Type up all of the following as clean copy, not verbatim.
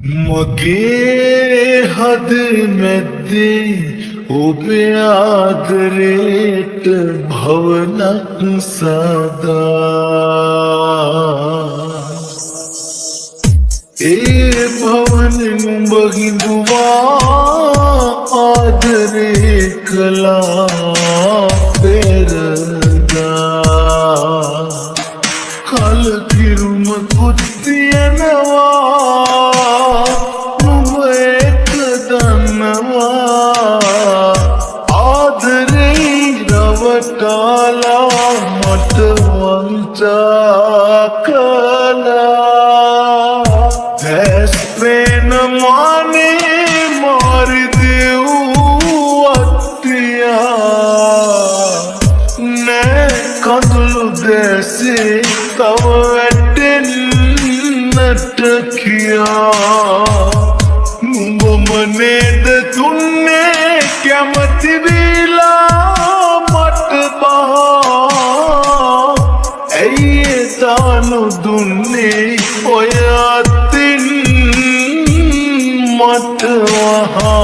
මගේ හද මැද්දේ ඔබේ ආදරේට භවනක් සදා ඒ භවනෙන් උඹ හිඳුවා ආදරේ කළා පෙරදා කලකිරුම කුත්තියනවා රවටාලා මට වංචා කළා දැස් පේන මානේ මාරි දෙව්වත්තියා නෑ කඳුළු දැසේ තව වැටෙන්නට කියා නුඹම නේද දුන්නේ කැමති වීලා ඇයි දුන්නේ ඔය අතින් මට වහා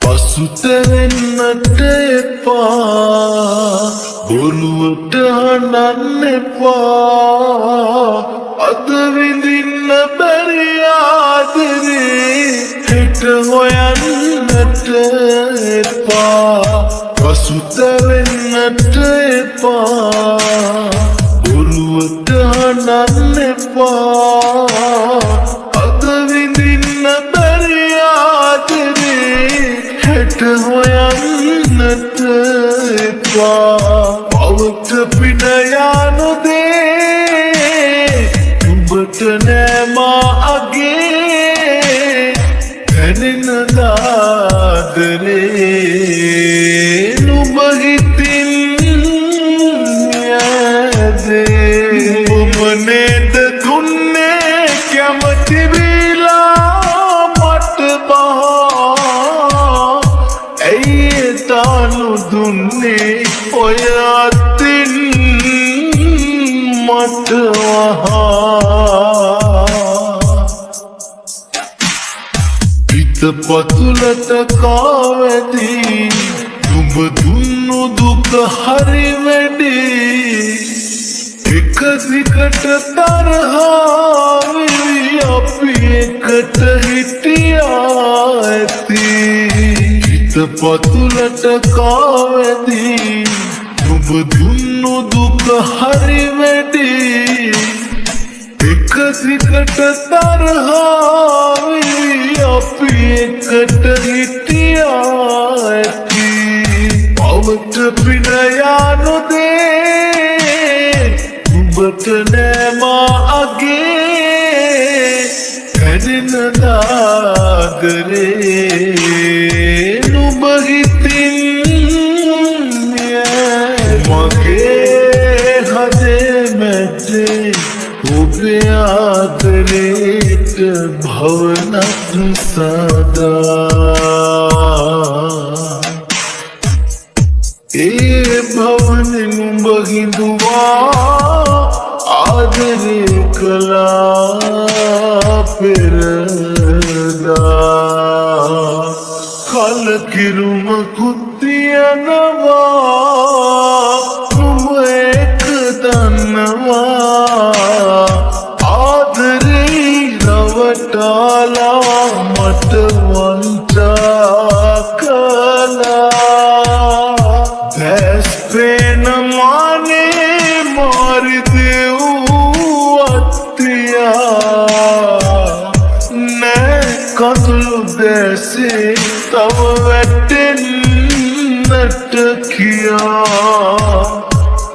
පසුතැවෙන්නට එපා බොරුවට හඬන්න එපා අද විඳින්න බැරි ආදරේ හෙට හොයන්නට එපා පසුතැවෙන්නට එපා බොරුවට හඬන්න එපා අද විඳින්න බැරි ආදරේ හෙට හොයන්නට එපා පවට පිට යනු දේ උඹට නෑ මා අගේ දැනෙන ආදරේ නුඹ හිතින් යෑදේ උඹ නේද දුන්නේ කැමති වීලා මට බහා ඇයි දුන්නේ ඔය අතින් මට වහා පතුලට කාවැදී නුඹ දුන්නු දුක හරි වැඩි එක දිගට තරහාවි අපි එකට හිටියා ඇති හිත පතුලට කාවැදී නුඹ දුන්නු දුක හරි වැඩි එක දිගට තරහාවි අපි එකට හිටියා ඇති පවට පිට යනු දේ උඹට නෑ මා අගේ දැනෙන ආදරේ නුඹ හිතින් මගේ හදේ මැද්දේ ඔබේ ආදරේට භවනක් සදා ඒ භවනෙන් උඹ හිඳුවා ආදරේ කළා පෙරදා කලකිරුම කුත්තියනවා නුඹ එක දන්නවා රවටාලා මට වංචා කළා දැස් පේන මානේ මාරි දෙව්වත්තියා නෑ කඳුළු දැසේ තව වැටෙන්නට කියා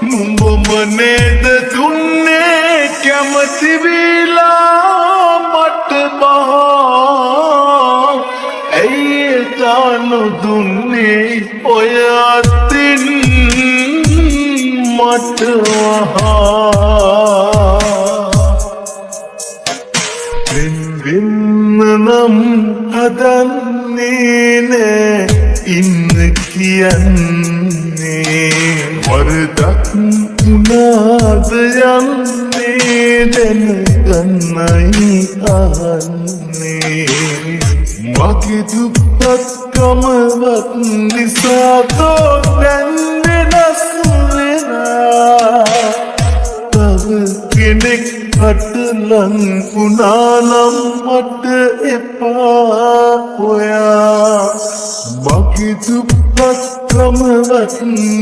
නුඹම නේද දුන්නේ කැමති වීලා මට බහා ඇයි දුන්නේ ඔය අතින් මට වහා වෙන්න නම් හදන්නේ නෑ ඉන්න කියන්නේ වරදක් උනාද යන්නේ දැනගන්නයි අහන්නේ මගේ දුප්පත්කමවත් නිසා තෝ දැන් වෙනස් වෙලා තව කෙනෙක් අටලං වුණා නම් මට එපා ඔයා මගේ දුප්පත්කමවත්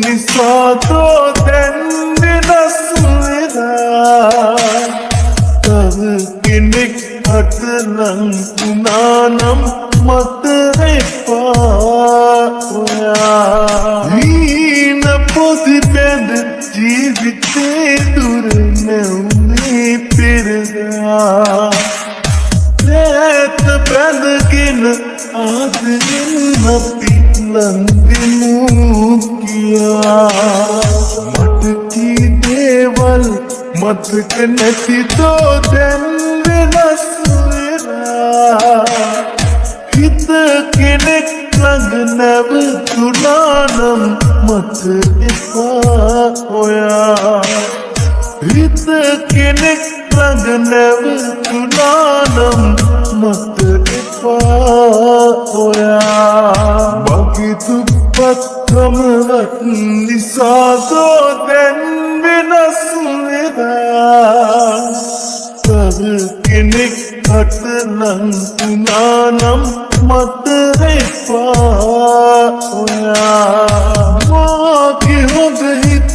නිසා තෝ දැන් වෙනස් වෙලා තව කෙනෙක් අටලං වුණා නම් මට එපා ඔයා හීන පොඩි බැඳ ජීවිතේ දුර නැවුනේ පෙරදා රැත බැඳගෙන ආදරෙන් අපි ලංවෙමු කියා මට කී දේවල් මතක නැති තෝ දැන් වෙනස් වෙලා හිත කෙනෙක් ළඟ නැවතුණා නම් මට එපා ඔයා හිත කෙනෙක් ළඟ නැවතුණා නම් මට එපා ඔයා මගේ දුප්පත්කමවත් නිසා තෝ දැන් වෙනස් වෙලා තව කෙනෙක් අටලං වුණා නම් මට එපා ඔයා මගේ හොඳ හිත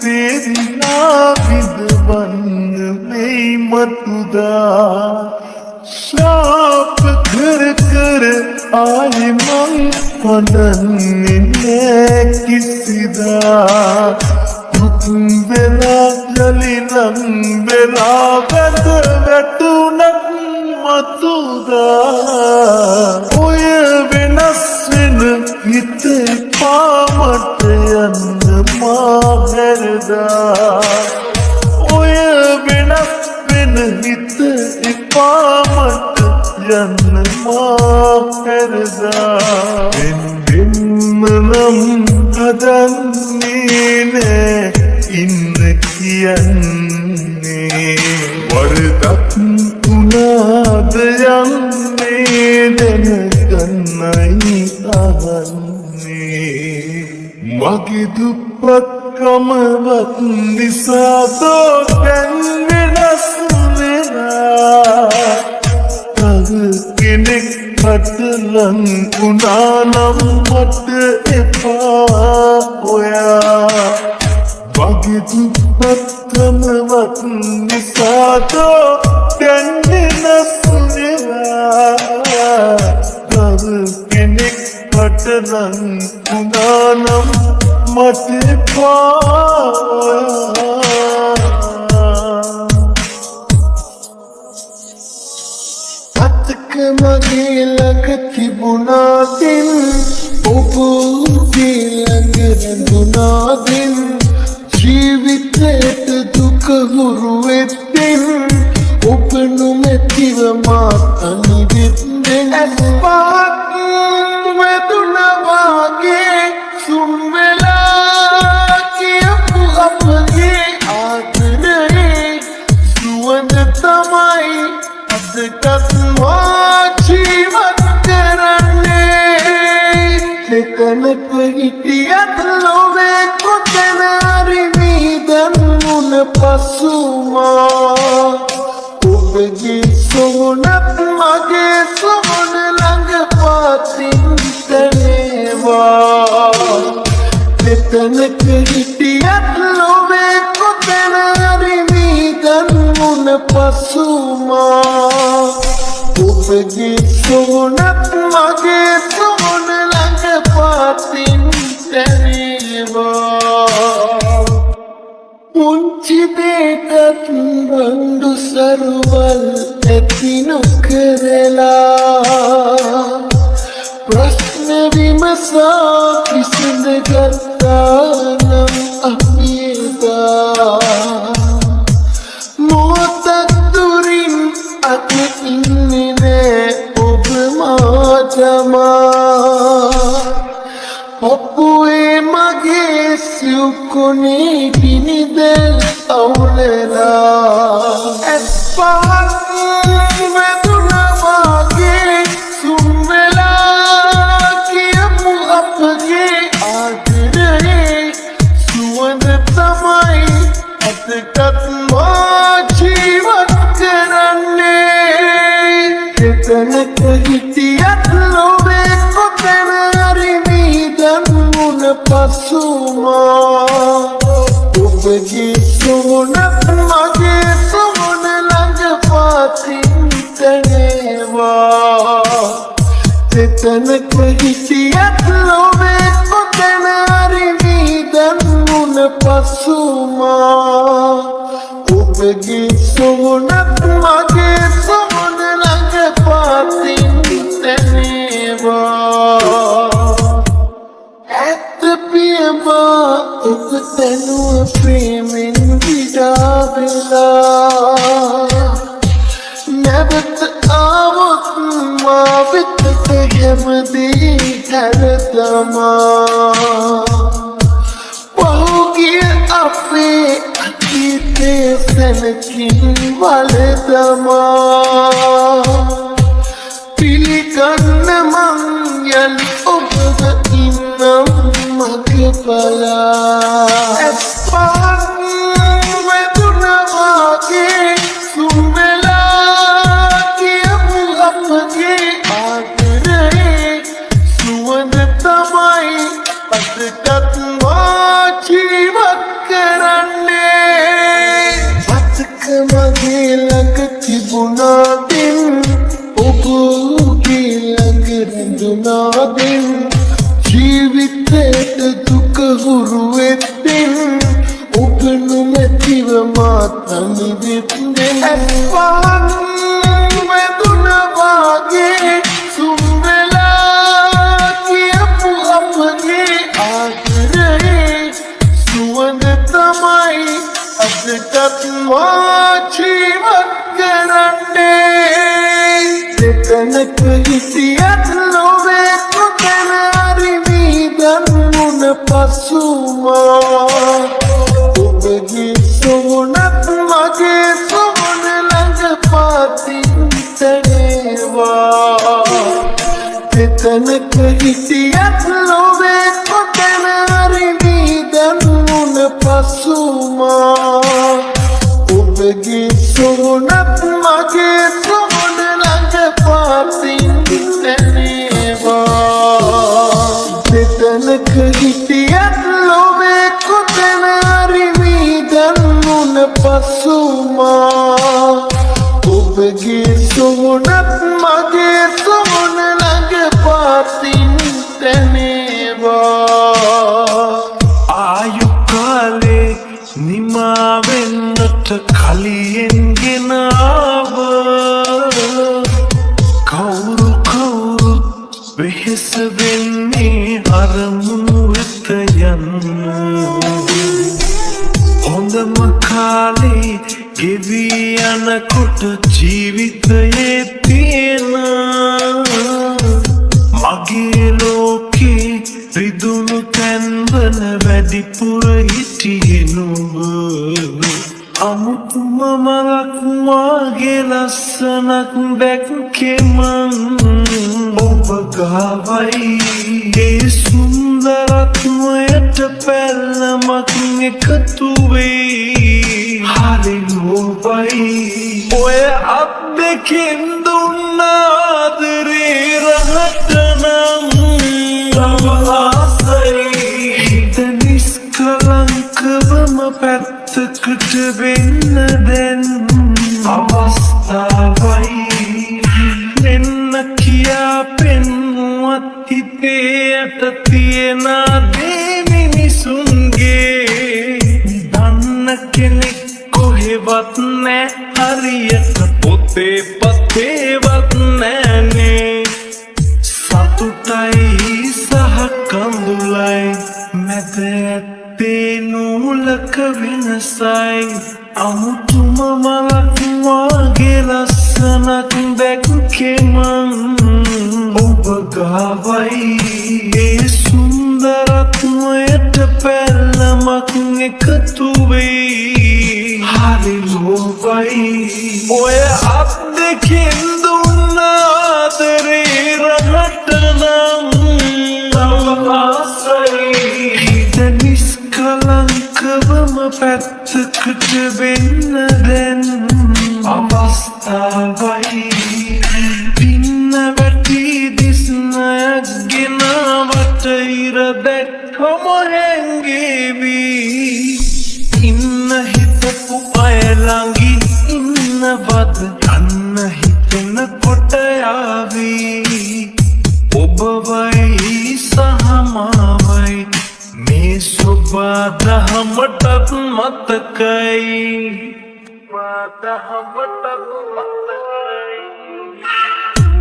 තේරිලා විඳවන්න වෙයි මතුදා ශාප කර කර ආයෙ මං පදන්නේ නෑ කිසිදා දුතුම් වෙලා යලිනම් වෙලා වැද වැටුණත් මතුදා ඔය වෙනස් වෙන හිත පාමට යන්න මා හැරදා ඔය වෙනස් වෙන හිත පාමට යන්න මා හැරදා වෙන්න නම් හදන්නේ නෑ ඉන්න කියන්නේ වරදක් උනාද යන්නේ දැනගන්නයි අහන්නේ මගේ දුප්පත්කමවත් නිසා තෝ දැන් වෙනස් වෙලා තව කෙනෙක් අටලං වුණා නම් මට එපා ඔයා මගේ දුප්පත්කමවත් නිසා තෝ දැන් වෙනස් වෙලා තව කෙනෙක් අටලං වුණා නම් මට එපා ඔයා මගේ ළඟ තිබුණා දින් ඔබ ළඟ රැඳුණා ජීවිතයට දුක හුරු වෙත්තින් ඔබ නොමැතිව මා තනි වෙත්දෙන් ඇස් පහක් වැදුණා වාගේ සුන් වෙලා කියපු අපගේ ආදරේ සුවඳ තමයි අදටත් මා ජීවත් කරන්නේ දෙකනක හිටියත් ලොවේ කොතැන හරි මීදන් මුණ පසුමා ඔබගේ සොහොනත් මගේ සොහොන ළඟ පාතින් තනේවා දෙතනක හිටියත් ලොවේ කොතැන හරි මීදන් මුණ පසුමා ඔබගේ සොහොනත් මගේ සොහොන ළඟ පාතින් තනේවා පුංචි දේටත් රණ්ඩු සරුවල් ඇති නොකරලා ප්‍රශ්න විමසා විසඳගත්තා නම් අපි එදා මොහොතක් දුරින් අත ඉන්නේ නෑ ඔබ මාතමා පොප්පුවේ මගේ සිව්කොනේ පිනිදල් අවුලලා वेदुनवागे सुनला कियमु अपगे आदरे सुवंद तमाई अतकत्मा जीवन करने कितनक हितियत लोवे को तेनारी मीदन मुन पसुमा उपगी सुनत मगे सुन लंग पातिन तनेवा कितनक हितियत लोवे को तेनारी मीदन मुन पसुमा उपगी सुनत मगे सुन लंग पातिन तनेवा उगतनु प्रेमिन विदाविला नबत आवत मावित कहमदी धरतमा बहुगी अपे अतीते सनकिन वलदमा पिलिकन्न मंगल उबद इन्नम मगबला एस्पान वेदुनवागे सुनला कियमु अपगे आदरे सुवंद तमाई अतकत्मा जीवन करने अतक मगे लग तिबुना दिन उबुगी लग रंजुना दिन ජීවිතයට දුක හුරුවෙත්තින් ඔබනු මැතිව මාතනි වෙත්දෙන් ඇස්පාන් වෙදුනවාගේ සුම්වෙලා කියපු අපගේ ආදරේ සුවඳ තමයි අදටත් මා ජීවත් කරන්නේ දෙතනක හිටියත් නොවේ पसुमा उपगी सुनत मगे सुन लंग पातिन तनेवा कितनक हितियत लोवे को तेनारी मीदन मुन पसुमा उपगी सुनत मगे सुन लंग पातिन तनेवा कितनक हितियत लोवे को तेनारी मीदन मुन पसुमा उपगी सुनत मगे सुन लग पातिन तनेवा आयु काले निमावेन्नट कलियेन ගෙනාව කවුරු කවුරුත් වෙහෙස වෙන්නේ අරමුණු වෙත යන්න හොඳම කාලේ ගෙවී යනකොට ජීවිතයේ තියෙන මගේ ලෝකේ රිදුණු තැන්වල වැඩිපුර හිටියේ නුඹ අමුතුම මලක් වාගේ ලස්සනක් දැක්කේ මං ඔබ ගාවයි ඒ සුන්දරත්වයට පැල්ලමක් එකතු වෙයි හරි ලෝභයි ඔය අත් දෙකෙන් දුන්න ආදරේ රහට නම් තව ආසයි හිත නිස්කලංකවම පැත්තකට වෙන්න දැන් අවස්ථාවයි දෙන්න කියා පෙන්නුවත් හිතේ යට තියෙන දේ මිනිසුන්ගේ දන්න කෙනෙක් කොහෙවත් නෑ හරියට පොතේ පතේවත් නෑනේ සතුටයි සහ කඳුලයි මැද ඇත්තේ නූලක වෙනසයි අමුතුම මලක් වාගේ ලස්සනක් දැක්කේ මං ඔබ ගාවයි ඒ සුන්දරත්වයට පැල්ලමක් එකතු වෙයි හරි ලෝභයි ඔය අත් දෙකෙන් දුන්නාදරේ රහට නම් ආසයි හිත නිස්කලංකවම පැත්තකට වෙන්න දැන් අවස්ථාවයි පින්න වැටි දිස්නයක් ගෙනාවට ඉර දැක්කම හැංගේවි ඉන්න හිතපු අය ළඟින් ඉන්නවද යන්න හිතෙන කොට යාවී ඔබවයි සහ මාවයි මේ සුබා දහමටත් මතකයි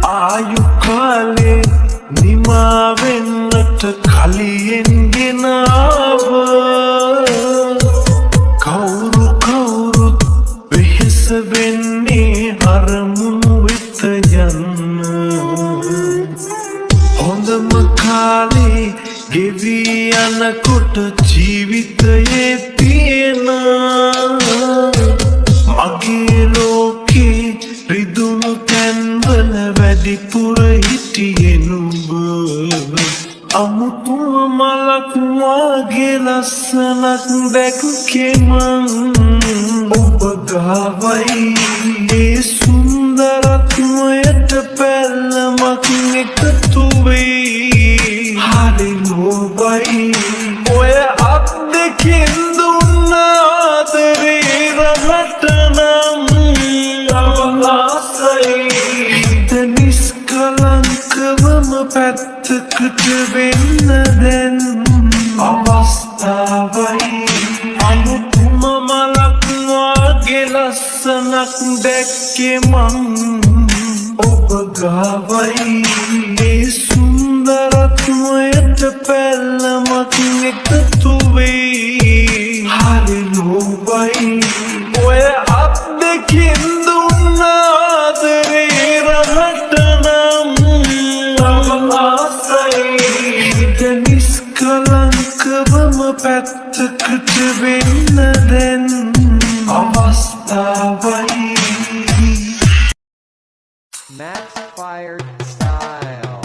ආයු කාලේ නිමාවෙන්නට කලියෙන් ගෙනාව කවුරුත් වෙහෙස වෙන්නේ අරමුණු වෙත යන්න හොඳම කාලේ ගෙවි යනකොට ජීවිතයේ තියෙන මගේ ලෝකේ රිදුණු තැන්වල වැඩිපුර හිටියේ නුඹ අමුතුම මලක් වාගේ ලස්සනක් දැක්කේ මං ඔබ ගාවයි ඒ සුන්දරත්වයට පැල්ලමක් එකතු වෙයි හරි ලෝභයි ඔය අත් දෙකෙන් දුන්නාදරේ රහට නම් ආසයි හිත නිස්කලංකවම පැත්තකට වෙන්න දැන් අවස්ථාවයි අමුතුම මලක් වාගේ ලස්සනක් දැක්කේ මං ඔබ ගාවයි ඒ සුන්දරත්වයට පැල්ලමක් එකතු වෙයි හරි ලෝභයි ඔය අත් දෙකෙන් දුන්නාදරේ රහට නම් ආසයි හිත නිස්කලංකවම පැත්තකට වෙන්න දැන් අවස්ථාවයි Max Fired Style.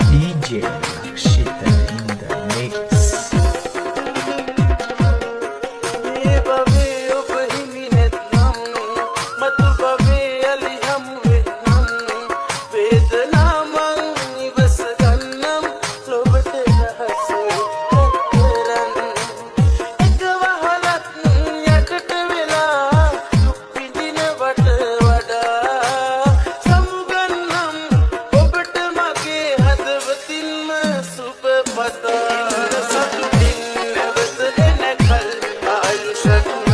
DJ Shita in the mix. Shut